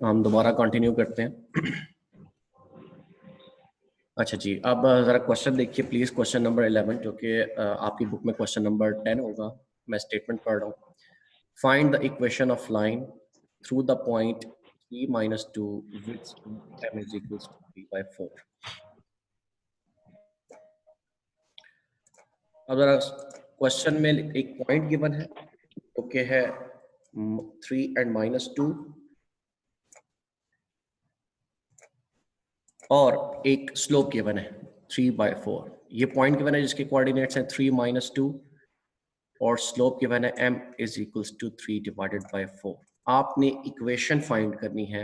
हम दोबारा कंटिन्यू करते हैं। अच्छा जी, अब जरा क्वेश्चन देखिए प्लीज, क्वेश्चन नंबर 11 जो कि आपकी बुक में क्वेश्चन नंबर 10 होगा। मैं स्टेटमेंट पढ़ रहा हूँ। Find the equation of line through the point 3 minus 2 which m is equals to 3/4। अब जरा क्वेश्चन में एक पॉइंट गिवन है जो कि है 3 and -2 और एक स्लोप गिवन है 3/4। ये पॉइंट गिवन है जिसके कोऑर्डिनेट्स हैं 3 - 2 और स्लोप गिवन है m is equals to 3/4। आपने इक्वेशन फाइंड करनी है,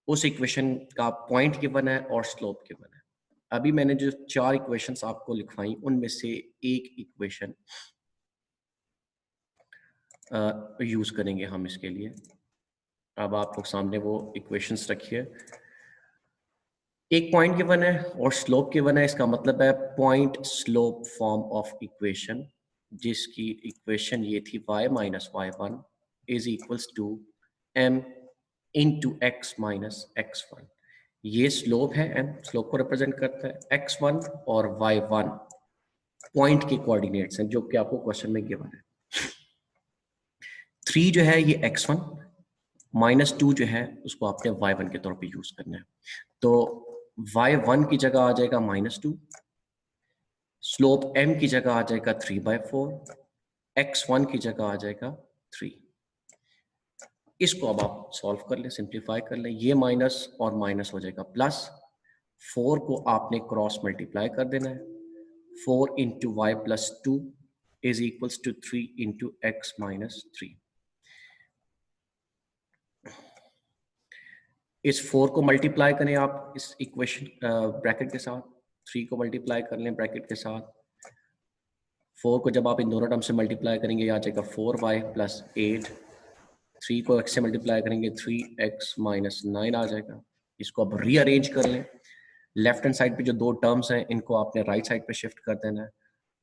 उस इक्वेशन का पॉइंट गिवन है और स्लोप गिवन है। अभी मैंने जो 4 इक्वेशंस आपको लिखवाई उनमें से एक इक्वेशन यूज करेंगे हम इसके लिए। अब आप लोग सामने वो इक्वेशंस रखिए। एक पॉइंट गिवन है और स्लोप गिवन है, इसका मतलब है point slope form of equation, जिसकी इक्वेशन ये थी y - y1 is equals to m into x - x1। ये स्लोप है, m स्लोप को रिप्रेजेंट करता है, x1 और y1 पॉइंट के कोऑर्डिनेट्स हैं जो कि आपको क्वेश्चन में गिवन है। 3 जो है ये x1, -2 जो है उसको आपने y1 के तौर पे यूज करना है। तो y1 की जगह आ जाएगा -2, स्लोप m की जगह आ जाएगा 3/4, x1 की जगह आ जाएगा 3। इसको अब आप सॉल्व कर लें, सिंप्लीफाई कर लें। ये माइनस और माइनस हो जाएगा प्लस, 4 को आपने क्रॉस मल्टीप्लाई कर देना है। 4 into y plus 2 is equals to 3 into x minus 3। इस 4 को मल्टीप्लाई करें आप इस इक्वेशन ब्रैकेट के साथ, 3 को मल्टीप्लाई कर लें ब्रैकेट के साथ। 4 को जब आप इन दोनों टर्म से मल्टीप्लाई करेंगे आ जाएगा 4y प्लस 8। 3 को x से मल्टीप्लाई करेंगे 3x माइनस 9 आ जाएगा। इसको अब रीअरेंज कर लें। लेफ्ट हैंड साइड पे जो दो टर्म्स हैं इनको आपने राइट साइड पे शिफ्ट कर देना है।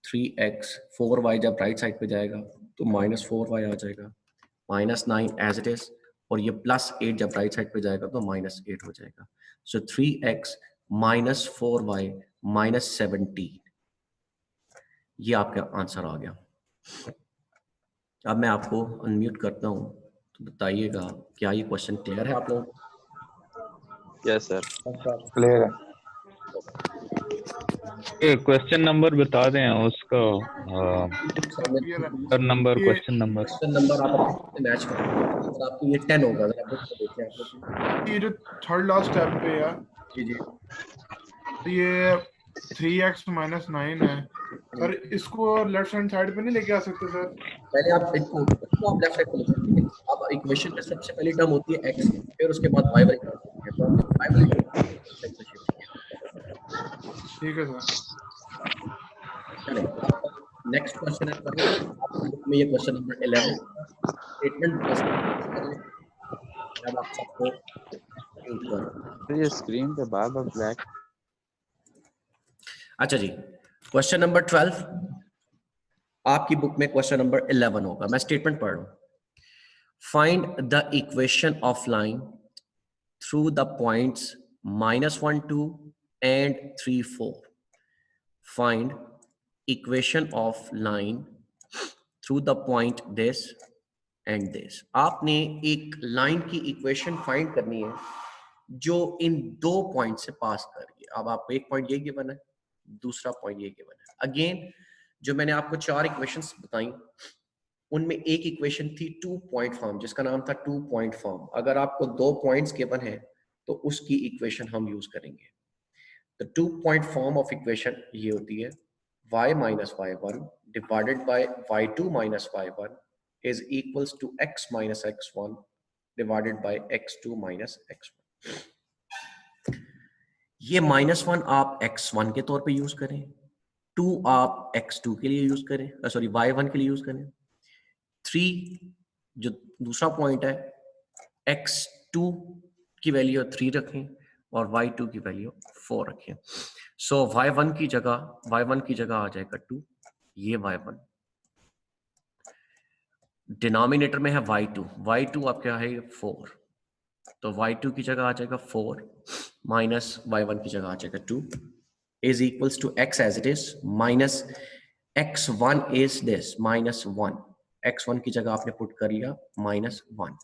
3x 4y जब राइट साइड पे जाएगा तो -4y आ जाएगा, -9 एज इट इज, और ये +8 जब राइट साइड पे जाएगा तो -8 हो जाएगा। सो 3x - 4y - 17, ये आपका आंसर आ गया। अब मैं आपको अनम्यूट करता हूँ, तो बताइएगा क्या ये क्वेश्चन क्लियर है आप लोगों को? यस सर, क्लियर है। ये क्वेश्चन नंबर बता दें उसका, नंबर क्वेश्चन नंबर आप मैच करें। अगर आपको ये 10 होगा, अगर आप बुक में देखें आप लोग, ये जो थर्ड लास्ट स्टेप पे है जी जी, तो ये 3x - 9 है सर, इसको लेफ्ट हैंड साइड पे नहीं लेके आ सकते सर? पहले आप इनको आप लेफ्ट साइड पे लिख सकते हैं। अब इक्वेशन में सबसे पहली टर्म होती है x, फिर उसके बाद y वाली टर्म होती है, तो हमने y वाली टर्म लेफ्ट साइड पे शिफ्ट किया। ठीक है सर। चलें, नेक्स्ट क्वेश्चन है आपकी बुक में, ये क्वेश्चन नंबर 11 स्टेटमेंट कर लें। अब आप सबको म्यूट कर। ये स्क्रीन पे बार बार ब्लैक। अच्छा जी, क्वेश्चन नंबर 12 आपकी बुक में क्वेश्चन नंबर 11 होगा। मैं स्टेटमेंट पढ़ रहा हूं। Find the equation of line through the points -1 2 and 3 4। Find equation of line through the point this and this. आपने एक लाइन की इक्वेशन फाइंड करनी है जो इन दो पॉइंट से पास कर रही है। अब आपको एक पॉइंट ये गिवन है, दूसरा पॉइंट ये गिवन है। अगेन जो मैंने आपको 4 इक्वेशंस बताई उनमें एक इक्वेशन थी 2 पॉइंट फॉर्म, जिसका नाम था 2 पॉइंट फॉर्म। अगर आपको 2 पॉइंट्स गिवन है तो उसकी इक्वेशन हम यूज करेंगे। तो 2 पॉइंट फॉर्म ऑफ इक्वेशन ये होती है y - y1 divided by y2 - y1 is equals to x minus x1 divided by x2 minus x1। ये -1 आप x1 के तौर पे यूज करें, 2 आप x2 के लिए यूज करें, सॉरी y1 के लिए यूज करें, 3 जो दूसरा पॉइंट है x2 की वैल्यू 3 रखें और y2 की वैल्यू 4 रखें। सो y1 की जगह आ जाएगा 2, ये y1, डिनोमिनेटर में है y2 आपका है 4, तो y2 की जगह आ जाएगा 4 माइनस y1 की जगह आ जाएगा 2 is equals to x as it is minus x1 is this minus 1 x1 की जगह आपने पुट कर लिया माइनस 1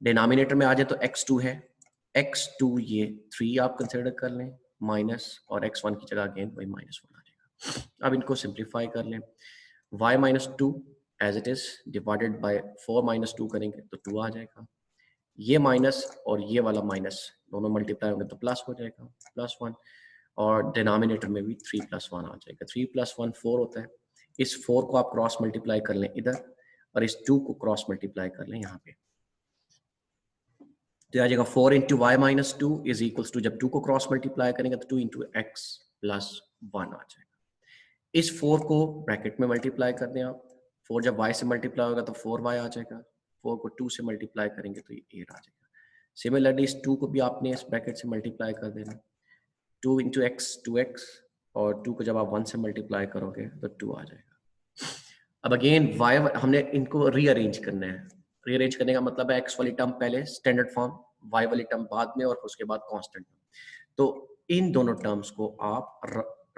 डिनोमिनेटर में आ जाए तो x2 है x2 ये 3 आप कंसिडर कर लें माइनस और x1 की जगह अगेन वही माइनस 1 आ जाएगा। अब इनको सिंप्लीफाई कर लें y minus 2 as it is divided by 4 minus 2 करेंगे तो 2 आ जाएगा, ये माइनस और ये वाला माइनस दोनों मल्टीप्लाई होंगे तो प्लस हो जाएगा प्लस 1 और डिनोमिनेटर में भी 3 प्लस 1 आ जाएगा। 3 प्लस 1 4 होता है, इस 4 को आप क्रॉस मल्टीप्लाई कर लें इधर और इस 2 को क्रॉस मल्टीप्लाई कर लें यहाँ पे, तो आ जाएगा 4 into y minus 2 is equals to, जब 2 को क्रॉस मल्टीप्लाई करेंगे तो 2 इंटू एक्स प्लस 1 आ जाएगा। इस 4 को ब्रैकेट में मल्टीप्लाई कर दें आप, 4 जब y से मल्टीप्लाई होगा तो 4y आ जाएगा, 4 को 2 से मल्टीप्लाई करेंगे तो ये 8 आ जाएगा। सिमिलरली इस 2 को भी आपने इस ब्रैकेट से मल्टीप्लाई कर देना, 2 इंटू एक्स 2x और 2 को जब आप 1 से मल्टीप्लाई करोगे तो 2 आ जाएगा। अब अगेन y हमने इनको रीअरेंज करना है, रीअरेंज करने का मतलब है x वाली टर्म पहले स्टैंडर्ड फॉर्म, y वाली टर्म बाद में और उसके बाद कांस्टेंट। तो इन दोनों टर्म्स को आप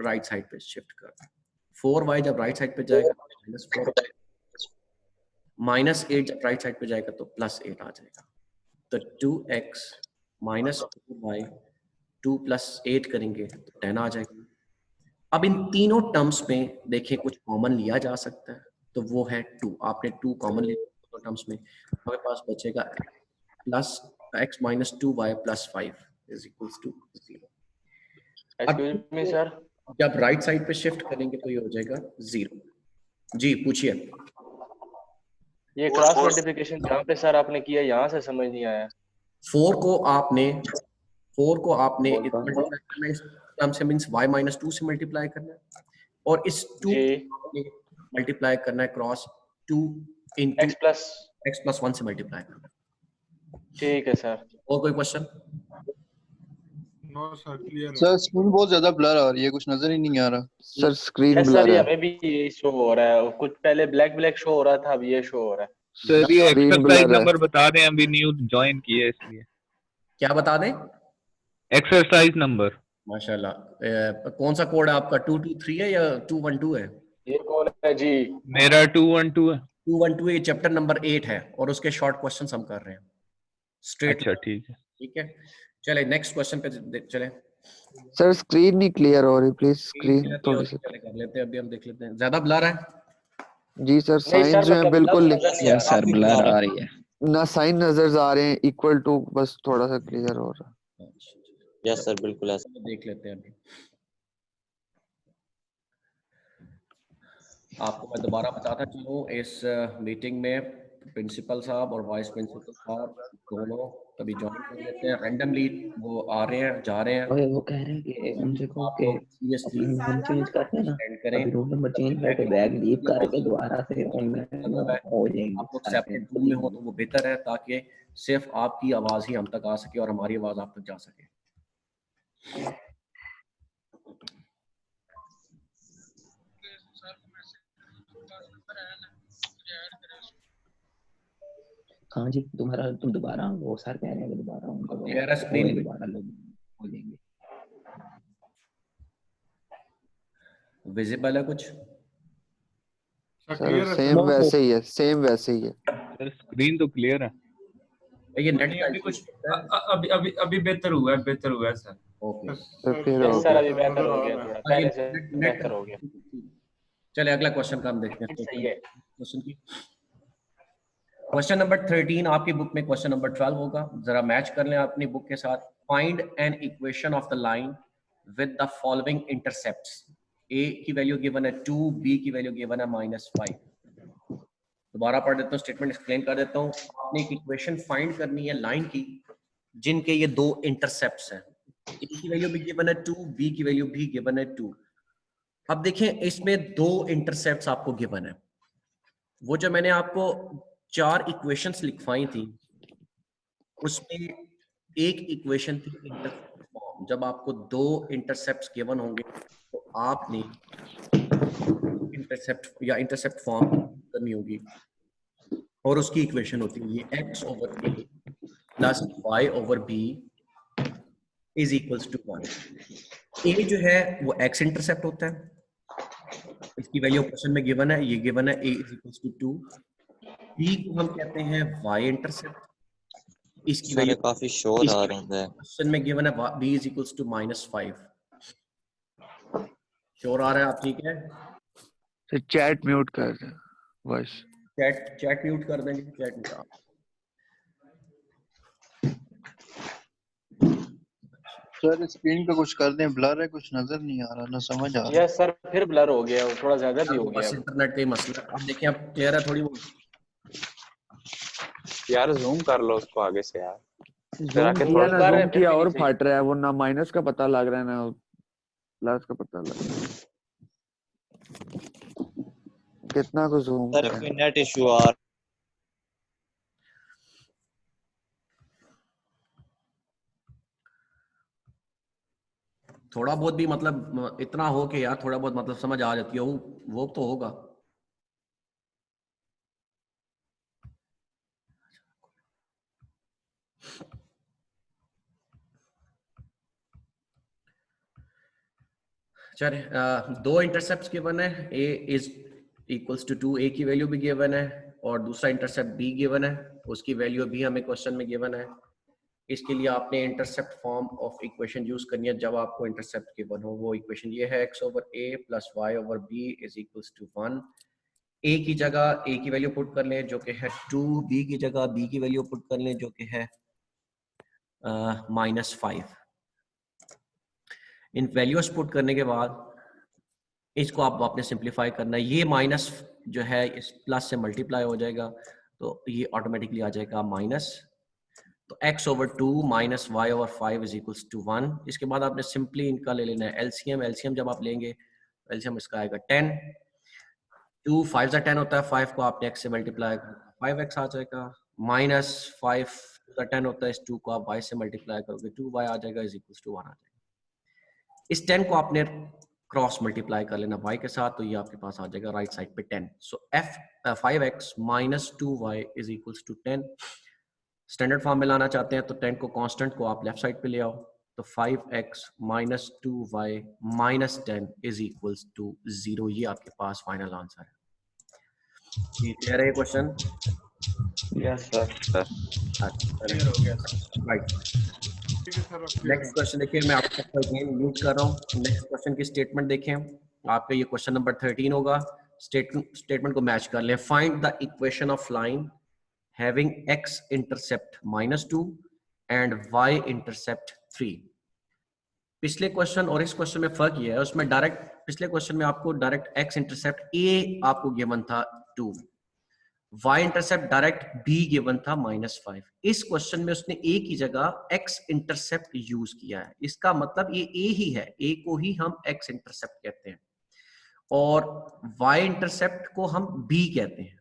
राइट साइड पे शिफ्ट कर दें। 4y जब राइट साइड पे जाएगा -4, -8 जब राइट साइड पे जाएगा तो +8 आ जाएगा। तो 2x माइनस 4y 2 + 8 करेंगे तो 10 आ जाएगा। अब इन तीनों टर्म्स में देखें कुछ कॉमन लिया जा सकता है, तो वो है 2। आपने 2 कॉमन लिया दोनों टर्म्स में, हमारे पास बचेगा plus x minus 2y + 5 is equals to 0। Excuse me sir, जब राइट साइड पे शिफ्ट करेंगे तो ये हो जाएगा 0। जी पूछिए। ये क्रॉस मल्टीप्लिकेशन जहाँ पे सर आपने किया यहाँ से समझ नहीं आया। 4 को आपने इस टर्म से मींस y माइनस 2 से मल्टीप्लाई करना है और इस 2 जी मल्टीप्लाई करना है क्रॉस 2 into x plus 1 से मल्टीप्लाई करना है। ठीक है सर। और कोई क्वेश्चन? नो सर क्लियर है सर स्क्रीन बहुत ज्यादा ब्लर आ रही है, कुछ नजर ही नहीं आ रहा। सर स्क्रीन सर ब्लर ये है। हमें भी ये शो हो रहा है, कुछ पहले ब्लैक शो हो रहा था, अब ये शो हो रहा है। सर ये Screen एक्सरसाइज blur है। नंबर बता दें, अभी न्यू ज्वाइन किया है इसलिए। क्या बता दें? Exercise number. माशाल्लाह। कौन सा कोड है आपका? 223 है या 212 है? ये कौन है जी? मेरा 212 है। 212 ये चैप्टर नंबर 8 है और उसके शॉर्ट क्वेश्चंस हम कर रहे हैं स्ट्रेट। अच्छा ठीक है। ठीक है, चले नेक्स्ट क्वेश्चन पे चले। सर स्क्रीन नहीं क्लियर हो रही, प्लीज स्क्रीन थोड़ी सी। चले कर लेते हैं, अभी हम देख लेते हैं। ज्यादा ब्लर है? जी सर, नहीं साइन सर, जो है मतलब बिल्कुल ब्लर नजर नहीं आ रहा। सर ब्लर आ रही है। ना साइन नजर आ रहे हैं इक्वल टू, बस थोड़ा सा क्लियर हो रहा है। यस सर बिल्कुल ऐसा। देख लेते हैं अभी। आपको मैं दोबारा बताता चलूं, इस मीटिंग में प्रिंसिपल साहब और वाइस प्रिंसिपल साहब दोनों कभी ज्वाइन कर लेते हैं। रैंडमली वो आ रहे हैं जा रहे हैं। और वो कह रहे हैं कि उनसे कहो कि सीरियसली अपना रूम चेंज करते हैं ना, करें। अभी रूम नंबर चेंज करके बैग लीव करके दोबारा से उनमें वो हो जाएंगे। आप लोग सेपरेट रूम में हो तो वो बेहतर है, ताकि सिर्फ आपकी आवाज ही हम तक आ सके और हमारी आवाज आप तक जा सके। हाँ जी, तुम दोबारा, वो सर कह रहे हैं कि दोबारा उनका क्लियर है स्क्रीन पे? दोबारा लोग हो जाएंगे। विजिबल है कुछ? सर सर क्लियर है सेम सर। वैसे ही है, सेम वैसे ही है। सर स्क्रीन तो क्लियर है। ये नेट नहीं, अभी कुछ अभी अभी अभी बेहतर हुआ है सर। ओके सर फिर यस हो सर, गया। अभी बेहतर हो गया, थोड़ा पहले से बेहतर हो गया। चले अगला क्वेश्चन का हम देखते हैं। सही है। क्वेश्चन की क्वेश्चन नंबर 13 आपकी बुक में क्वेश्चन नंबर 12 होगा, जरा मैच कर लें अपनी बुक के साथ। Find an equation of the line with the following intercepts. A की वैल्यू गिवन है 2, बी की वैल्यू गिवन है -5। दोबारा पढ़ देता हूँ, स्टेटमेंट एक्सप्लेन कर देता हूँ। आपने एक इक्वेशन फाइंड करनी है लाइन की जिनके ये दो इंटरसेप्ट्स हैं। ए की वैल्यू भी गिवन है 2, बी की वैल्यू भी गिवन है 2। अब देखें इसमें दो इंटरसेप्ट्स आपको गिवन है। वो जो मैंने आपको 4 इक्वेशंस लिखवाई थी उसमें एक इक्वेशन थी इंटरसेप्ट फॉर्म। जब आपको दो इंटरसेप्ट्स गिवन होंगे तो आपने इंटरसेप्ट फॉर्म करनी होगी और उसकी इक्वेशन होती है ये x/a plus y over b is equals to 1। A जो है वो एक्स इंटरसेप्ट होता है, इसकी वैल्यू क्वेश्चन में गिवन है, ये गिवन है a is equals to 2। B को हम कहते हैं वाई इंटरसेप्ट, इसकी सर वैल्यू काफी शोर आ इसकी रहा है। क्वेश्चन में गिवन है b इज इक्वल्स टू -5। शोर आ रहा है, आप ठीक है? तो चैट म्यूट कर दे वॉइस। चैट म्यूट कर देंगे, चैट म्यूट। सर स्क्रीन पे कुछ कर दें, ब्लर है, कुछ नजर नहीं आ रहा, ना समझ आ रहा। यस सर, फिर ब्लर हो गया, थोड़ा ज्यादा भी हो गया। बस इंटरनेट का ही मसला है। अब देखिए, अब क्लियर है थोड़ी बहुत? यार जूम कर लो उसको आगे से यार। जूम किया ना, जूम किया और फट रहा है वो, ना माइनस का पता लग रहा है ना प्लस का पता लग रहा है। कितना को जूम सर करें? कोई नेट इशू आ थोड़ा बहुत भी मतलब इतना हो कि यार थोड़ा बहुत मतलब समझ आ जाती है, वो तो होगा। चलिए, दो इंटरसेप्ट गिवन है, a is equals to 2, a की वैल्यू भी गिवन है, और दूसरा इंटरसेप्ट b गिवन है, उसकी वैल्यू भी हमें क्वेश्चन में गिवन है। इसके लिए आपने intercept form of equation use करनी है। जब आपको इंटरसेप्ट गिवन हो, वो इक्वेशन ये है, x over a plus y over b is equals to 1। a की जगह a की वैल्यू पुट कर लें जो कि है 2, b की जगह b की वैल्यू पुट कर लें जो कि है -5। इन वैल्यूज पुट करने के बाद इसको आप आपने सिंप्लीफाई करना है। ये माइनस जो है इस प्लस से मल्टीप्लाई हो जाएगा, तो ये ऑटोमेटिकली आ जाएगा माइनस। तो x over 2 minus y over 5 is equals to 1। इसके बाद आपने सिंपली इनका ले लेना है एलसीएम। एलसीएम जब आप लेंगे, एलसीएम इसका आएगा 10। 2 5 का 10 होता है, 5 को आपने x से मल्टीप्लाई करोगे 5x आ जाएगा। माइनस 5 का 10 होता है, इस 2 को आप y से मल्टीप्लाई करोगे 2y आ जाएगा, इज इक्वल्स टू 1 आ जाएगा। इस 10 को आपने क्रॉस मल्टीप्लाई कर लेना y के साथ, तो ये आपके पास आ जाएगा राइट साइड पे 10। So f 5x minus 2y is equals to 10। Standard form में लाना चाहते हैं तो 10 को कांस्टेंट को आप लेफ्ट साइड पे ले आओ, तो 5x minus 2y minus 10 is equals to 0। ये आपके पास फाइनल आंसर है। क्लियर है question? Yes sir. Right. Next question देखिए, मैं आपको अगेन म्यूट कर रहा हूँ। नेक्स्ट क्वेश्चन की स्टेटमेंट देखें, आपका ये क्वेश्चन नंबर 13 होगा। स्टेटमेंट को मैच कर लें। Find the equation of line having x intercept -2 and y intercept 3। पिछले क्वेश्चन और इस क्वेश्चन में फर्क ये है, उसमें डायरेक्ट पिछले क्वेश्चन में आपको डायरेक्ट x इंटरसेप्ट a आपको गिवन था 2, y intercept direct b given था -5। इस क्वेश्चन में उसने a की जगह x इंटरसेप्ट यूज किया है। इसका मतलब ये a ही है, a को ही हम x इंटरसेप्ट कहते हैं, और y इंटरसेप्ट को हम b कहते हैं।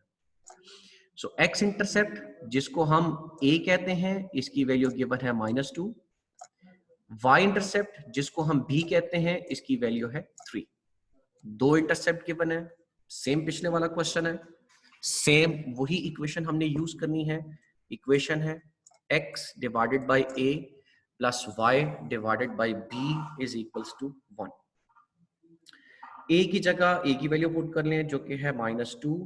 सो x इंटरसेप्ट जिसको हम a कहते हैं, इसकी वैल्यू गिवन है -2। y इंटरसेप्ट जिसको हम b कहते हैं, इसकी वैल्यू है 3। दो इंटरसेप्ट गिवन है, सेम पिछले वाला क्वेश्चन है, सेम वही इक्वेशन हमने यूज करनी है। इक्वेशन है x divided by a plus y divided by b is equals to 1। a की जगह a की वैल्यू पुट कर लें जो कि है -2,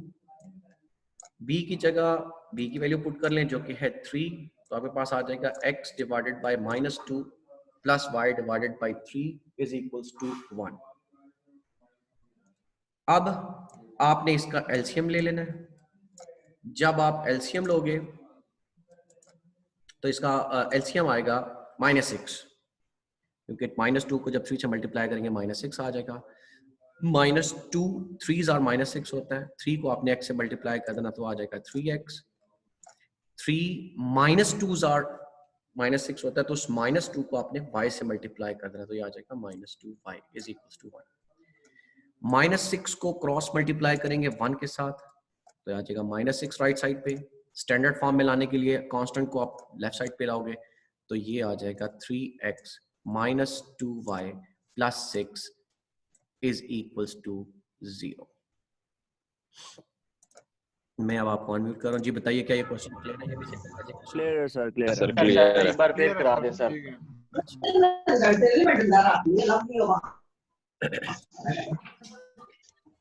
b की जगह b की वैल्यू पुट कर लें जो कि है 3, तो आपके पास आ जाएगा x divided by -2 plus y divided by 3 is equals to 1। अब आपने इसका एलसीएम ले लेना है। जब आप एलसीएम लोगे तो इसका एलसीएम आएगा -6, क्योंकि -2 को जब 3 से मल्टीप्लाई करेंगे -6 आ जाएगा। -2 3s आर -6 होता है, 3 को आपने x से मल्टीप्लाई कर देना तो आ जाएगा 3x। 3 -2s आर -6 होता है, तो उस -2 को आपने y से मल्टीप्लाई कर देना तो ये आ जाएगा -2y इज इक्वल्स टू 1। -6 को क्रॉस मल्टीप्लाई करेंगे 1 के साथ तो आ जाएगा -6 राइट साइड पे। स्टैंडर्ड फॉर्म में लाने के लिए कांस्टेंट को आप लेफ्ट साइड पे लाओगे तो ये आ जाएगा 3x -2y plus 6 is equals to 0। मैं अब आपको अनम्यूट कर रहा हूँ। जी बताइए क्या ये क्वेश्चन क्लियर है? ये भी simple logic question क्लियर है सर, क्लियर सर है। क्लियर है। एक बार फिर करा दें सर। ठीक है।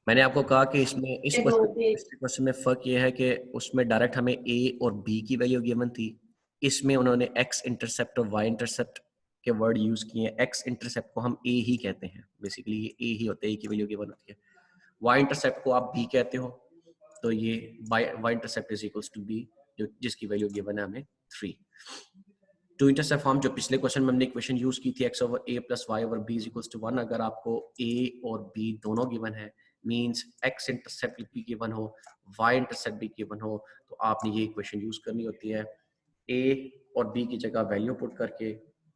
मैंने आपको कहा कि इसमें इस क्वेश्चन में फर्क ये है कि उसमें डायरेक्ट हमें ए और बी की वैल्यू गिवन थी, इसमें उन्होंने एक्स इंटरसेप्ट और वाई इंटरसेप्ट के वर्ड यूज किए हैं। एक्स इंटरसेप्ट को हम ए ही कहते हैं, बेसिकली ये ए ही होता है, ए की वैल्यू गिवन होती है। वाई इंटरसेप्ट को आप बी कहते हो, तो ये y intercept is equals to b, जो जिसकी वैल्यू गिवन है हमें 3। टू इंटरसेप्ट फॉर्म जो पिछले क्वेश्चन में हमने इक्वेशन यूज की थी x over a plus y over b is equals to 1, अगर आपको a और b दोनों गिवन है, मींस x इंटरसेप्ट भी गिवन हो, y इंटरसेप्ट भी गिवन हो, तो आपने ये इक्वेशन यूज करनी होती है। a और b की जगह वैल्यू पुट करके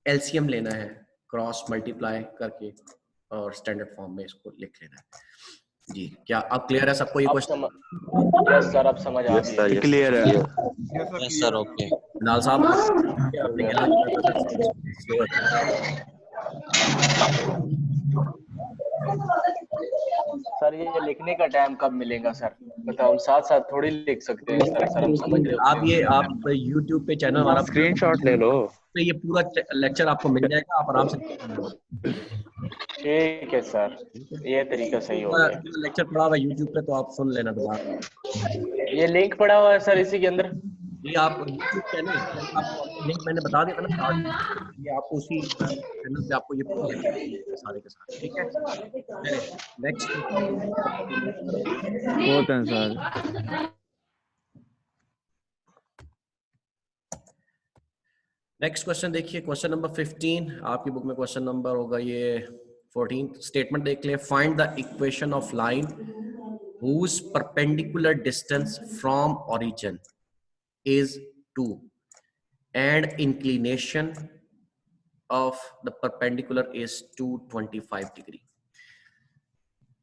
एलसीएम लेना है, क्रॉस मल्टीप्लाई करके, और स्टैंडर्ड फॉर्म में इसको लिख लेना है। जी क्या अब क्लियर है सबको ये आप क्वेश्चन? यस सर, आप समझ आ यस सर, गए। यस क्लियर है। Yes sir, okay. नाल साहब आपने क्या सर ये लिखने का टाइम कब मिलेगा सर? मतलब हम साथ साथ थोड़ी लिख सकते हैं इस तरह सर, हम समझ रहे होते आप हैं ये उसमें। आप YouTube पे चैनल हमारा स्क्रीनशॉट ले लो। पे ये पूरा लेक्चर आपको मिल जाएगा, आप आराम से ठीक है सर, ये तरीका सही हो गया। लेक्चर पढ़ा हुआ है YouTube पे, तो आप सुन लेना दोबारा। ये लिंक पड़ा हुआ है सर इसी के अंदर। ये आप YouTube चैनल आपको लिंक मैंने बता दिया था ना स्टार्ट में, ये आपको उसी चैनल पे आपको ये पूरा लेक्चर मिलेगा सारे के सारे, ठीक है? चलिए नेक्स्ट बहुत है सर। नेक्स्ट क्वेश्चन देखिए, क्वेश्चन नंबर 15 आपकी बुक में क्वेश्चन नंबर होगा ये 14। स्टेटमेंट देख लें, find the equation of line whose perpendicular distance from origin is 2 and inclination of the perpendicular is 225 degree।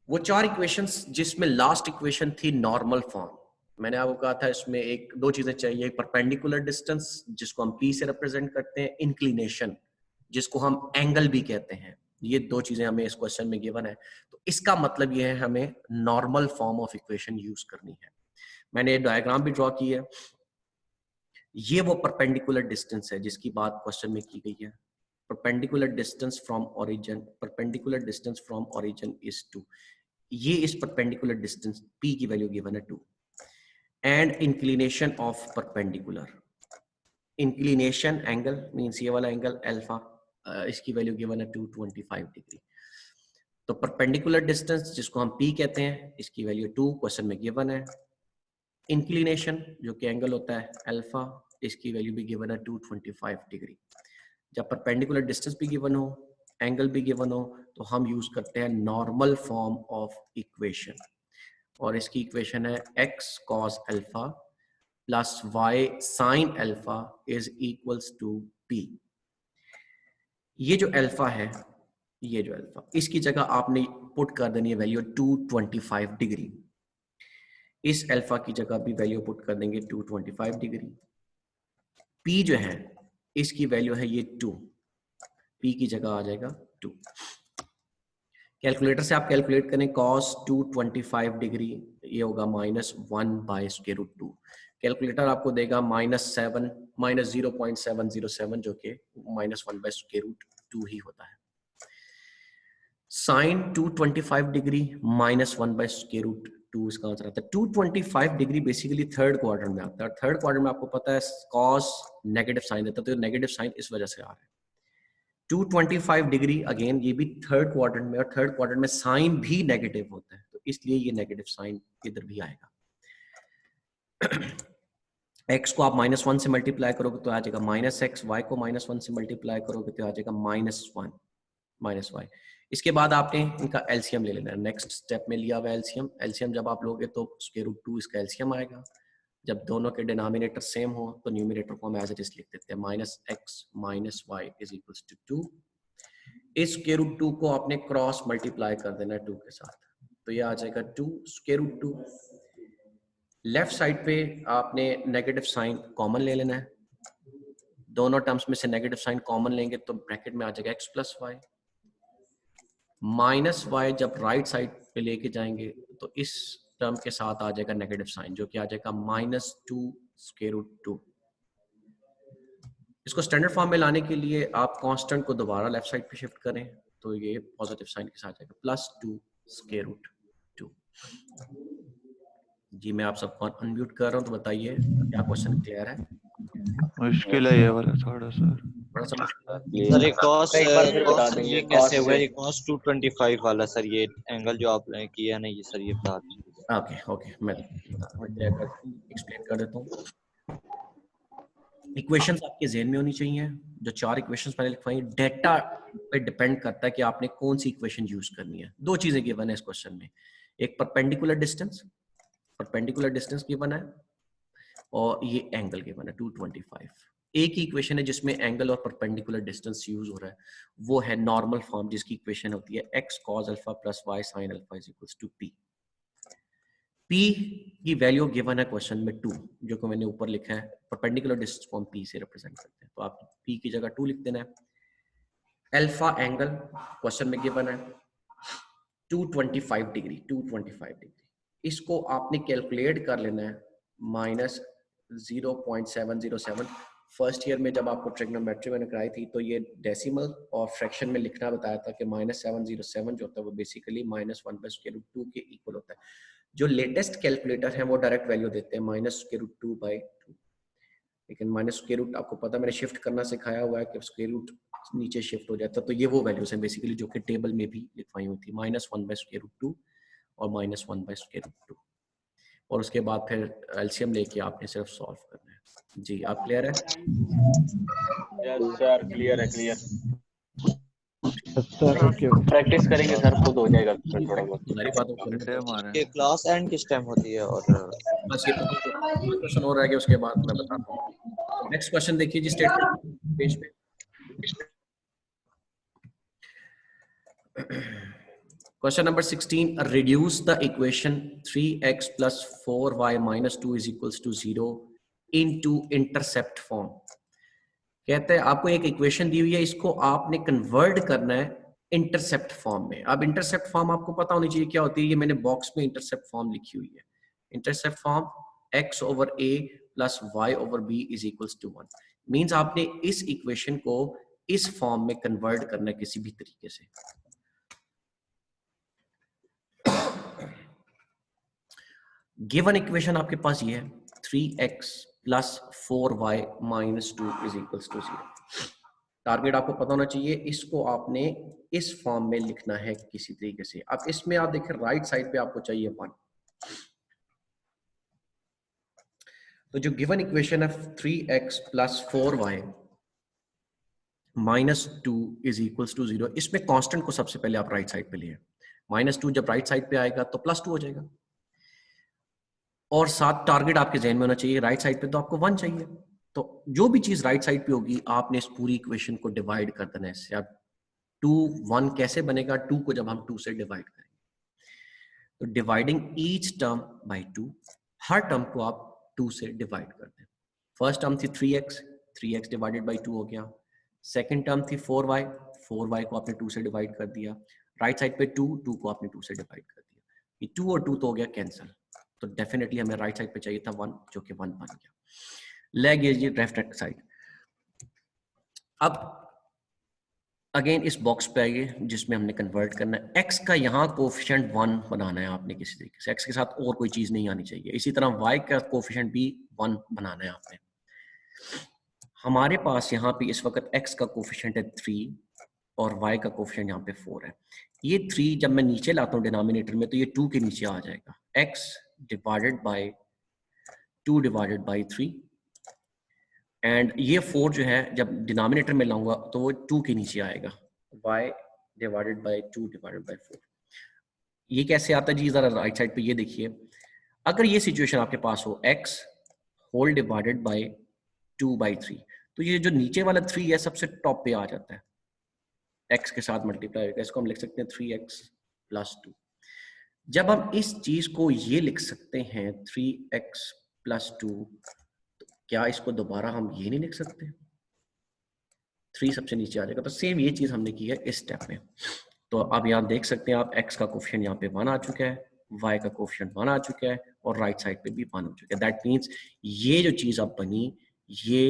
वो चार इक्वेशंस जिसमें लास्ट इक्वेशन थी नॉर्मल फॉर्म, मैंने आपको कहा था इसमें एक दो चीजें चाहिए, परपेंडिकुलर डिस्टेंस जिसको हम P से रिप्रेजेंट करते हैं, इंक्लिनेशन जिसको हम एंगल भी कहते हैं, ये दो चीजें हमें इस क्वेश्चन में गिवन है। तो इसका मतलब ये है हमें normal form of equation use करनी है। मैंने डायग्राम भी ड्रॉ की है, ये वो परपेंडिकुलर डिस्टेंस है जिसकी बात क्वेश्चन में की गई है। Perpendicular distance from origin is 2। ये इस परपेंडिकुलर डिस्टेंस P की वैल्यू गिवन है 2 and inclination of perpendicular, inclination angle means ये वाला एंगल अल्फा, इसकी वैल्यू गिवन है 225 डिग्री। तो परपेंडिकुलर डिस्टेंस जिसको हम P कहते हैं, इसकी वैल्यू 2 क्वेश्चन में गिवन है। इंक्लिनेशन जो कि एंगल होता है अल्फा, इसकी वैल्यू भी गिवन है 225 डिग्री। जब परपेंडिकुलर डिस्टेंस भी गिवन हो, एंगल भी गिवन हो, तो हम यूज करते हैं नॉर्मल फॉर्म ऑफ इक्वेशन, और इसकी इक्वेशन है x cos alpha plus y sin alpha is equals to p। ये जो अल्फा है, ये जो अल्फा, इसकी जगह आपने पुट कर देनी है वैल्यू 225 डिग्री। इस अल्फा की जगह भी वैल्यू पुट कर देंगे 225 डिग्री। p जो है इसकी वैल्यू है ये 2, p की जगह आ जाएगा 2। कैलकुलेटर से आप कैलकुलेट करें cos 225 डिग्री, ये होगा -1/√2। कैलकुलेटर आपको देगा -0.707 जो कि -1/√2 ही होता है। साइन 225 डिग्री -1/√2 इसका आंसर आता है। 225 डिग्री बेसिकली थर्ड क्वाड्रेंट में आता है, और थर्ड क्वाड्रेंट में आपको पता है cos नेगेटिव साइन देता है, तो नेगेटिव साइन इस वजह से आ रहा है। 225 डिग्री अगेन ये भी थर्ड क्वाड्रेंट में, और थर्ड क्वाड्रेंट में साइन भी नेगेटिव होता है, तो इसलिए ये नेगेटिव साइन इधर भी आएगा। x को आप -1 से मल्टीप्लाई करोगे तो आ जाएगा -x, y को -1 से मल्टीप्लाई करोगे तो आ जाएगा -1 -y। इसके बाद आपने इनका एलसीएम ले लेना है। नेक्स्ट स्टेप में लिया हुआ एलसीएम, एलसीएम जब आप लोगे तो √2 इसका एलसीएम आएगा। जब दोनों के डिनोमिनेटर सेम हो तो न्यूमरेटर को हम एज इट इज लिख देते हैं, -x - y is equals to 2। इस √2 को आपने क्रॉस मल्टीप्लाई कर देना है 2 के साथ, तो ये आ जाएगा 2 √2। लेफ्ट साइड पे आपने नेगेटिव साइन कॉमन ले लेना है, दोनों टर्म्स में से नेगेटिव साइन कॉमन लेंगे तो ब्रैकेट में आ जाएगा x + y। -y जब राइट साइड पे लेके जाएंगे तो इस टर्म के साथ आ जाएगा नेगेटिव साइन, जो कि आ जाएगा -2√2। इसको स्टैंडर्ड फॉर्म में लाने के लिए आप कांस्टेंट को दोबारा लेफ्ट साइड पे शिफ्ट करें, तो ये पॉजिटिव साइन के साथ जाएगा +2√2। जी मैं आप सबको अनम्यूट कर रहा हूँ, तो बताइए क्या क्वेश्चन क्लियर है? मुश्किल है ये वाला थोड़ा सा। थोड़ा सा सर एक cos एक बार फिर बता देंगे, ये cos कैसे हुआ से- ये cos 225 वाला सर, ये एंगल जो आपने किया ना ये सर ये बता दीजिए। ओके ओके मैं एक्सप्लेन कर देता हूँ। इक्वेशंस आपके ज़हन में होनी चाहिए, जो 4 इक्वेशंस मैंने लिखवाई। डेटा पे डिपेंड करता है कि आपने कौन सी इक्वेशन यूज करनी है। 2 चीजें गिवन है इस क्वेश्चन में, एक परपेंडिकुलर डिस्टेंस गिवन है और ये एंगल गिवन है 225। एक ही इक्वेशन है जिसमें एंगल और परपेंडिकुलर डिस्टेंस यूज हो रहा है, वो है नॉर्मल फॉर्म, जिसकी इक्वेशन होती है x cos alpha plus y sin alpha is equals to p। p की वैल्यू गिवन है क्वेश्चन में 2, जो कि मैंने ऊपर लिखा है, परपेंडिकुलर डिस्टेंस को हम p से रिप्रेजेंट करते हैं, तो आप p की जगह 2 लिख देना है। अल्फा एंगल क्वेश्चन में गिवन है 225 डिग्री, 225 डिग्री। इसको आपने कैलकुलेट कर लेना है -0.707। फर्स्ट ईयर में जब आपको ट्रिग्नोमेट्री मैंने कराई थी तो ये डेसिमल और फ्रैक्शन में लिखना बताया था कि -707 जो होता है वो बेसिकली -1/√2 के इक्वल होता है। जो लेटेस्ट कैलकुलेटर है वो डायरेक्ट वैल्यू देते हैं -√2/2, लेकिन -√, आपको पता मैंने शिफ्ट करना सिखाया हुआ है कि स्क्वायर नीचे शिफ्ट हो जाता है, तो ये वो वैल्यूज हैं बेसिकली जो कि टेबल में भी लिखवाई हुई थी, -1/√2 और -1/√2, और उसके बाद फिर एलसीएम लेके आपने सिर्फ सॉल्व करना है। जी आप क्लियर है? यस सर क्लियर है, क्लियर। ओके प्रैक्टिस करेंगे सर, खुद हो जाएगा फिर थोड़ा बहुत। सारी बातों को ये क्लास एंड किस टाइम होती है? और बस ये क्वेश्चन हो रहा है कि उसके बाद मैं बताता हूँ। नेक्स्ट क्वेश्चन देखिए जी, स्टेटमेंट पेज पे। Question number 16, reduce the equation 3x plus 4y minus 2 is equals to 0 into intercept form। कहते हैं आपको एक इक्वेशन दी हुई है, इसको आपने कन्वर्ट करना है इंटरसेप्ट फॉर्म में। अब इंटरसेप्ट फॉर्म आपको पता होनी चाहिए क्या होती है, ये मैंने बॉक्स में इंटरसेप्ट फॉर्म लिखी हुई है। Intercept form x over a plus y over b is equals to 1 means आपने इस इक्वेशन को इस फॉर्म में कन्वर्ट करना है किसी भी तरीके से। गिवन इक्वेशन आपके पास ये है 3x plus 4y minus 2 is equals to 0। Target आपको पता होना चाहिए, इसको आपने इस फॉर्म में लिखना है किसी तरीके से। अब इसमें आप देखें राइट साइड पे आपको चाहिए 1, तो जो गिवन इक्वेशन है 3x plus 4y minus 2 is equals to 0, इसमें कांस्टेंट को सबसे पहले आप राइट साइड पे लिए। -2 जब राइट साइड पे आएगा तो +2 हो जाएगा, और साथ टारगेट आपके जहन में होना चाहिए राइट साइड पे तो आपको 1 चाहिए, तो जो भी चीज राइट साइड पे होगी आपने इस पूरी इक्वेशन को डिवाइड कर देना है इससे। अब 2 1 कैसे बनेगा, 2 को जब हम 2 से डिवाइड करेंगे, तो dividing each term by 2, her term को आप 2 से डिवाइड कर दें। फर्स्ट टर्म थी 3x डिवाइडेड बाय 2 हो गया। सेकेंड टर्म थी 4y को आपने 2 से डिवाइड कर दिया। राइट साइड पे 2 को आपने 2 से डिवाइड कर दिया। ये 2 और 2 तो हो गया कैंसिल, तो डेफिनेटली हमें राइट साइड पे चाहिए था 1, जो कि 1 बन गया। लेग ये लेफ्ट हैंड साइड। अब अगेन इस बॉक्स पे आइए जिसमें हमने कन्वर्ट करना है। x का यहाँ कोफिशिएंट 1 बनाना है आपने किसी तरीके से, x के साथ और कोई चीज नहीं आनी चाहिए। इसी तरह y का कोफिशिएंट भी 1 बनाना है आपने। हमारे पास यहाँ पे इस वक्त x का कोफिशिएंट है 3 और y का कोफिशिएंट यहाँ पे 4 है। ये 3 जब मैं नीचे लाता हूँ डिनोमिनेटर में तो ये 2 के नीचे आ जाएगा, x divided by 2 divided by 3, and ये 4 जो है जब डिनोमिनेटर में लाऊंगा तो वो 2 के नीचे आएगा, y divided by 2 divided by 4। ये कैसे आता है जी, जरा राइट साइड पे ये देखिए। अगर ये सिचुएशन आपके पास हो x होल डिवाइडेड बाय 2/3, तो ये जो नीचे वाला 3 है सबसे टॉप पे आ जाता है, x के साथ मल्टीप्लाई होगा। इसको हम लिख सकते हैं 3x plus 2। जब हम इस चीज को ये लिख सकते हैं 3x plus 2, तो क्या इसको दोबारा हम ये नहीं लिख सकते? 3 सबसे नीचे आ जाएगा, तो सेम ये चीज हमने की है इस स्टेप में। तो अब यहाँ देख सकते हैं आप x का कोफिशिएंट यहाँ पे 1 आ चुका है, y का कोफिशिएंट 1 आ चुका है और राइट साइड पे भी 1 हो चुका है। दैट मीन्स ये जो चीज अब बनी ये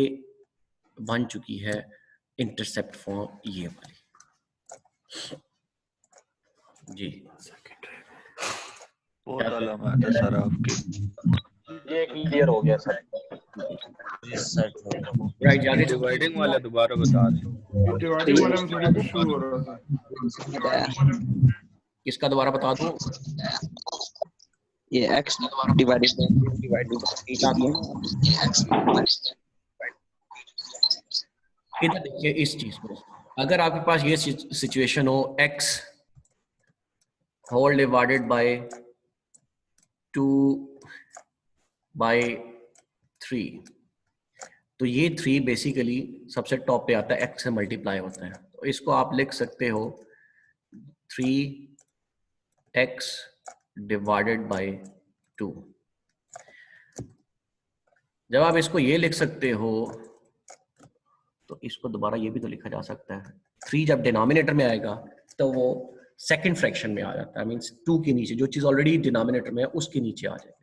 बन चुकी है इंटरसेप्ट फॉर्म ये वाली। जी बहुत अलामत है सर आपकी। ये क्लियर हो गया सर। राइट आगे डिवाइडिंग वाला दोबारा बता दें। डिवाइडिंग वाले में थोड़ा इशू हो रहा था। इसका दोबारा बता दूं, ये x डिवाइडेड थीटा दिया ना। इधर देखिए इस चीज को, अगर आपके पास ये सिचुएशन हो x whole divided by 2 by 3, तो ये 3 बेसिकली सबसे टॉप पे आता है, x से मल्टीप्लाई होता है, तो इसको आप लिख सकते हो 3x डिवाइडेड बाय 2। जब आप इसको ये लिख सकते हो तो इसको दोबारा ये भी तो लिखा जा सकता है। 3 जब डिनोमिनेटर में आएगा तो वो सेकंड फ्रैक्शन में आ जाता है, मींस 2 के नीचे जो चीज ऑलरेडी डिनोमिनेटर में है उसके नीचे आ जाएगी।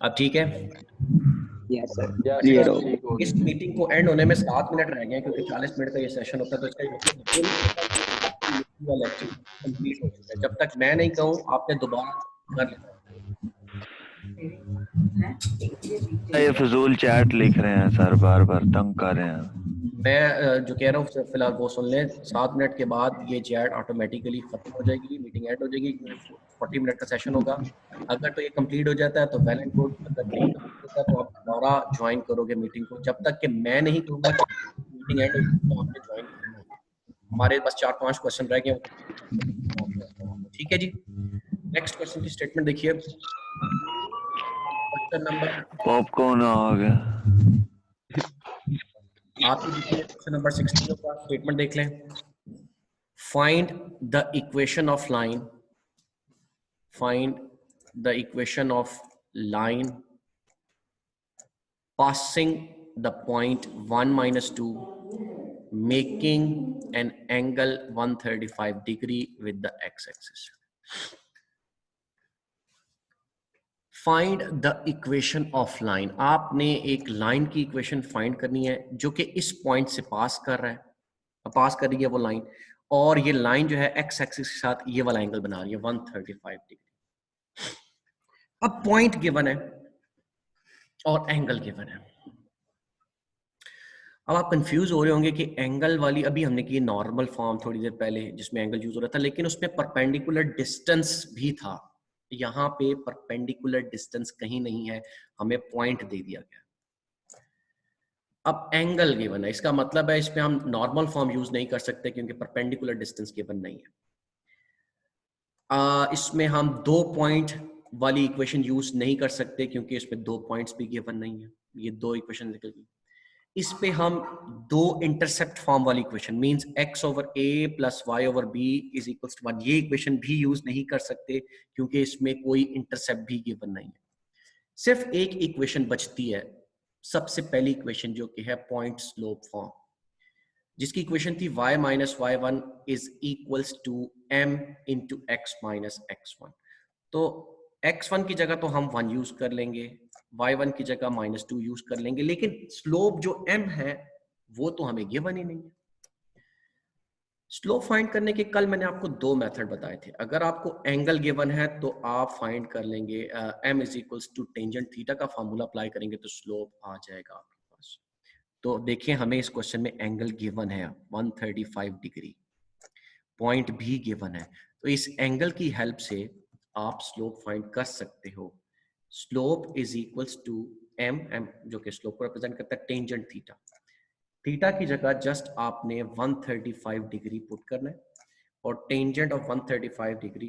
अब ठीक है, यस सर या क्लियर सर हो ठीक हो इस गया। मीटिंग को एंड होने में 7 मिनट रह गए हैं क्योंकि 40 मिनट का ये सेशन होता है, तो इसका लेक्चर कंप्लीट हो चुका है। जब तक मैं नहीं कहूँ आपने दोबारा कर लेना। ये फजूल चैट लिख रहे हैं सर, बार बार तंग कर रहे हैं। मैं जो कह रहा हूँ फिलहाल वो सुन लें। 7 मिनट के बाद ये चैट ऑटोमेटिकली खत्म हो जाएगी, मीटिंग एंड हो जाएगी। 40 मिनट का सेशन होगा। अगर तो ये कंप्लीट हो जाता है तो वेल एंड गुड, अगर नहीं कंप्लीट होता है तो आप दोबारा ज्वाइन करोगे मीटिंग को। जब तक कि मैं नहीं कहूँगा कि मीटिंग एंड होगी तो आपने ज्वाइन करना है। हमारे बस 4-5 क्वेश्चन रह गए, ठीक है जी। नेक्स्ट क्वेश्चन की स्टेटमेंट देखिए, क्वेश्चन नंबर पॉपकॉर्न आ गया। आप देखिए क्वेश्चन नंबर 16 का स्टेटमेंट देख लें। Find the equation of line, find the equation of line passing the point 1 - 2 making an angle 135 degree with the x-axis. Find the equation of line, आपने एक line की equation find करनी है जो कि इस पॉइंट से पास कर रहा है, पास कर रही है वो लाइन, और ये लाइन जो है एक्स एक्सिस के साथ ये वाला एंगल बना रही है 135 डिग्री। अब पॉइंट गिवन है और एंगल गिवन है। अब आप कंफ्यूज हो रहे होंगे कि एंगल वाली अभी हमने की नॉर्मल फॉर्म थोड़ी देर पहले जिसमें एंगल यूज हो रहा था, लेकिन उसमें परपेंडिकुलर डिस्टेंस भी था। यहाँ पे परपेंडिकुलर डिस्टेंस कहीं नहीं है, हमें पॉइंट दे दिया गया। अब एंगल गिवन है, इसका मतलब है इसमें हम नॉर्मल फॉर्म यूज नहीं कर सकते क्योंकि परपेंडिकुलर डिस्टेंस गिवन नहीं है। इसमें हम 2 पॉइंट वाली इक्वेशन यूज नहीं कर सकते क्योंकि इसमें 2 पॉइंट्स भी गिवन नहीं है, ये 2 इक्वेशन निकल गई। इस पे हम 2 इंटरसेप्ट फॉर्म वाली इक्वेशन मींस x/a + y/b = 1, ये इक्वेशन भी यूज नहीं कर सकते क्योंकि इसमें कोई इंटरसेप्ट भी गिवन नहीं है। सिर्फ एक इक्वेशन बचती है, सबसे पहली इक्वेशन जो कि है पॉइंट स्लोप फॉर्म, जिसकी इक्वेशन थी y - y1 = m × x - x1। तो x1 की जगह तो हम 1 यूज कर लेंगे, y1 की जगह -2 यूज कर लेंगे, लेकिन स्लोप जो m है वो तो हमें गिवन ही नहीं है। स्लोप फाइंड करने के कल मैंने आपको 2 मेथड बताए थे। अगर आपको एंगल गिवन है तो आप फाइंड कर लेंगे m = टेंजेंट थीटा का फार्मूला अप्लाई करेंगे तो स्लोप आ जाएगा आपके पास। तो देखिए हमें इस क्वेश्चन में एंगल गिवन है 135 डिग्री, पॉइंट भी गिवन है, तो इस एंगल की हेल्प से आप स्लोप फाइंड कर सकते हो। स्लोप = m जो कि स्लोप को रिप्रेजेंट करता है टेंजेंट थीटा। थीटा की जगह जस्ट आपने 135 डिग्री पुट करना है और टेंजेंट ऑफ 135 डिग्री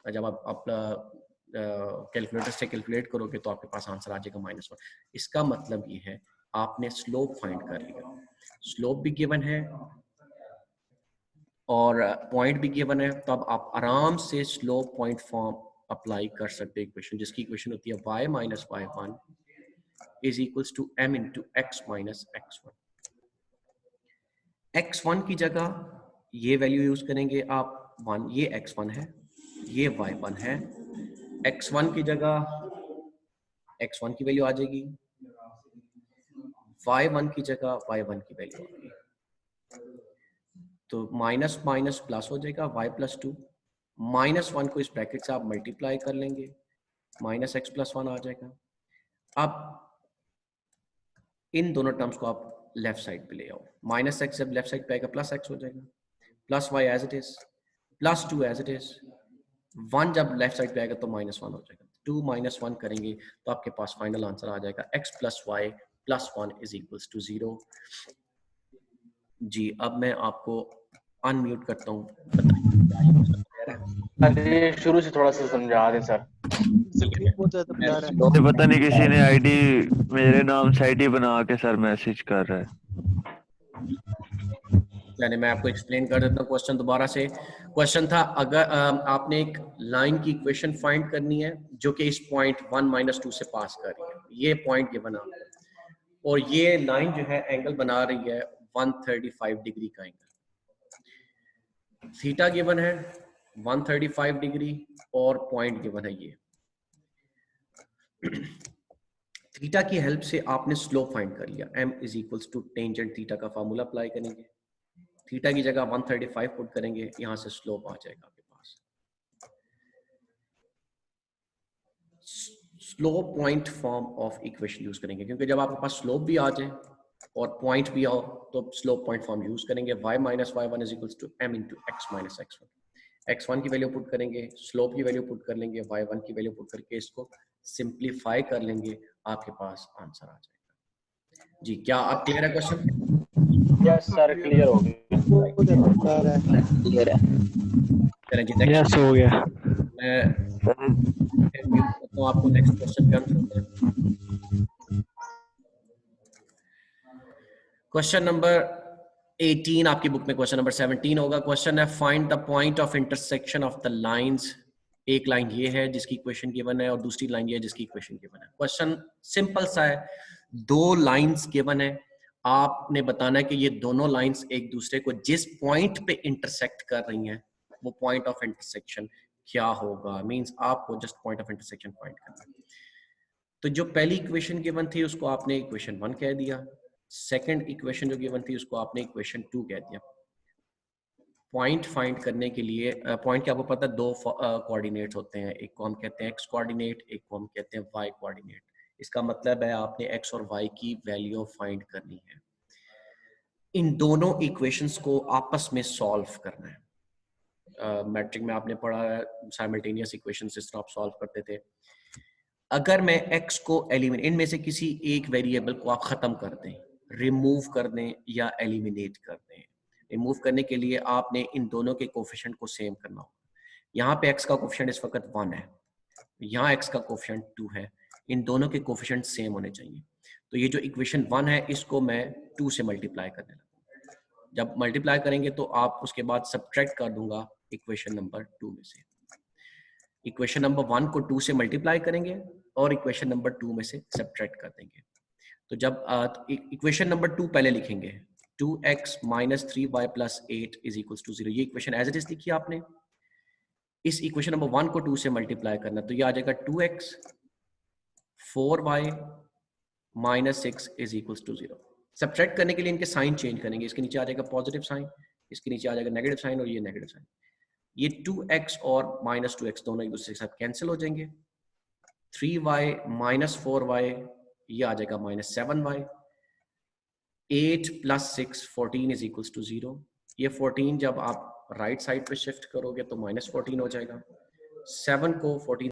जब आप कैलकुलेटर से कैलकुलेट करोगे तो आपके पास आंसर आ जाएगा -1। इसका मतलब ये है आपने स्लोप फाइंड कर लिया, स्लोप भी गिवन है और पॉइंट भी गिवन है, तो अब आप आराम से स्लोप पॉइंट फॉर्म अप्लाई कर सकते हैं इक्वेशन, जिसकी इक्वेशन होती है y - y1 = m × x - x1। x1 की जगह ये वैल्यू यूज करेंगे आप 1 ये x1 है, ये y1 है। x1 की जगह x1 की वैल्यू आ जाएगी, y1 की जगह y1 की वैल्यू आ गई। तो माइनस माइनस प्लस हो जाएगा, y प्लस 2, -1 को इस ब्रैकेट से आप मल्टीप्लाई कर लेंगे, -x+1 आ जाएगा। अब इन दोनों टर्म्स को आप लेफ्ट साइड पे ले आओ, -x जब लेफ्ट साइड पे आएगा +x हो जाएगा, +y as it is, +2 as it is, 1 जब लेफ्ट साइड पे आएगा तो -1 हो जाएगा। 2 - 1 करेंगे तो आपके पास फाइनल आंसर आ जाएगा x + y + 1 = 0। जी अब मैं आपको अनम्यूट करता हूँ। अरे शुरू से थोड़ा सा समझा दें सर। पता नहीं किसी ने आईडी मेरे नाम से आईडी बना के सर मैसेज कर रहा है। यानी मैं आपको एक्सप्लेन कर देता हूँ क्वेश्चन दोबारा से। क्वेश्चन था अगर आपने एक लाइन की इक्वेशन फाइंड करनी है जो कि इस पॉइंट 1 - 2 से पास कर रही है, ये पॉइंट गिवन है और ये लाइन जो है एंगल बना रही है 135 डिग्री का एंगल। थीटा गिवन है 135 डिग्री और पॉइंट गिवन है ये। थीटा की हेल्प से आपने स्लोप फाइंड कर लिया, m = टेंजेंट थीटा का फार्मूला अप्लाई करेंगे, थीटा की जगह 135 पुट करेंगे, यहां से स्लोप आ जाएगा आपके पास। Slope point form of equation use करेंगे, क्योंकि जब आपके पास स्लोप भी आ जाए और पॉइंट भी आओ तो स्लोप पॉइंट फॉर्म यूज करेंगे। y - y1 = m × x - x1। x1 की वैल्यू पुट करेंगे, स्लोप की वैल्यू पुट कर लेंगे, y1 की वैल्यू पुट करके इसको सिंप्लीफाई कर लेंगे, आपके पास आंसर आ जाएगा। जी क्या आप क्लियर है क्वेश्चन? यस सर क्लियर हो गया। क्लियर है। चलें जी नेक्स्ट हो गया। मैं म्यूट करता हूं आपको, नेक्स्ट क्वेश्चन पे आंसर करते हैं। क्वेश्चन नंबर 18 आपकी बुक में क्वेश्चन नंबर 17 होगा। क्वेश्चन है find the point of intersection of the lines. एक लाइन ये है जिसकी इक्वेशन गिवन है और दूसरी लाइन ये है जिसकी इक्वेशन गिवन है। क्वेश्चन सिंपल सा है, दो लाइंस गिवन है, आपने बताना है कि ये दोनों लाइंस एक दूसरे को जिस पॉइंट पे इंटरसेक्ट कर रही हैं वो पॉइंट ऑफ इंटरसेक्शन क्या होगा। मींस आपको just point of intersection find करना है। तो जो पहली इक्वेशन गिवन थी उसको आपने इक्वेशन 1 कह दिया, सेकंड इक्वेशन जो गिवन थी उसको आपने इक्वेशन 2 कह दिया। पॉइंट फाइंड करने के लिए पॉइंट क्या आपको पता है, दो कोऑर्डिनेट होते हैं, एक को हम कहते हैं x कोऑर्डिनेट, एक को हम कहते हैं y कोऑर्डिनेट। इसका मतलब है आपने x और y की वैल्यू फाइंड करनी है, इन दोनों इक्वेशंस को आपस में सॉल्व करना है। मैट्रिक में आपने पढ़ा है साइमल्टेनियस इक्वेशंस जिस तरह आप सॉल्व करते थे। अगर मैं x को एलिमिनेट, इनमें से किसी एक वेरिएबल को आप खत्म कर दें, रिमूव कर दें या एलिमिनेट कर दें, रिमूव करने के लिए आपने इन दोनों के कोफिशिएंट को सेम करना होगा। यहाँ पे x का कोफिशिएंट इस वक्त 1 है, यहाँ x का कोफिशिएंट 2 है, इन दोनों के कोफिशिएंट सेम होने चाहिए। तो ये जो इक्वेशन 1 है इसको मैं 2 से मल्टीप्लाई करने लगूंगा। जब मल्टीप्लाई करेंगे तो आप उसके बाद सब्ट्रैक्ट कर दूंगा इक्वेशन नंबर 2 में से। इक्वेशन नंबर 1 को 2 से मल्टीप्लाई करेंगे और इक्वेशन नंबर 2 में से सब्ट्रैक्ट कर देंगे। तो जब इक्वेशन नंबर 2 पहले लिखेंगे, 2x - 3y + 8 = 0। ये इक्वेशन एज इट इज लिखी आपने। इस इक्वेशन नंबर 1 को 2 से मल्टीप्लाई करना, तो ये आ जाएगा 2x 4y - 6 = 0। सब्ट्रैक्ट करने के लिए इनके साइन चेंज करेंगे, इसके नीचे आ जाएगा पॉजिटिव साइन, इसके नीचे आ जाएगा नेगेटिव साइन और ये नेगेटिव साइन। ये 2x और -2x दोनों एक दूसरे के साथ कैंसिल हो जाएंगे। 3y - 4y ये आ जाएगा -7y। 8 + 6 14 = 0। ये 14 जब आप राइट साइड पे शिफ्ट करोगे तो -14 हो जाएगा। 7 को 14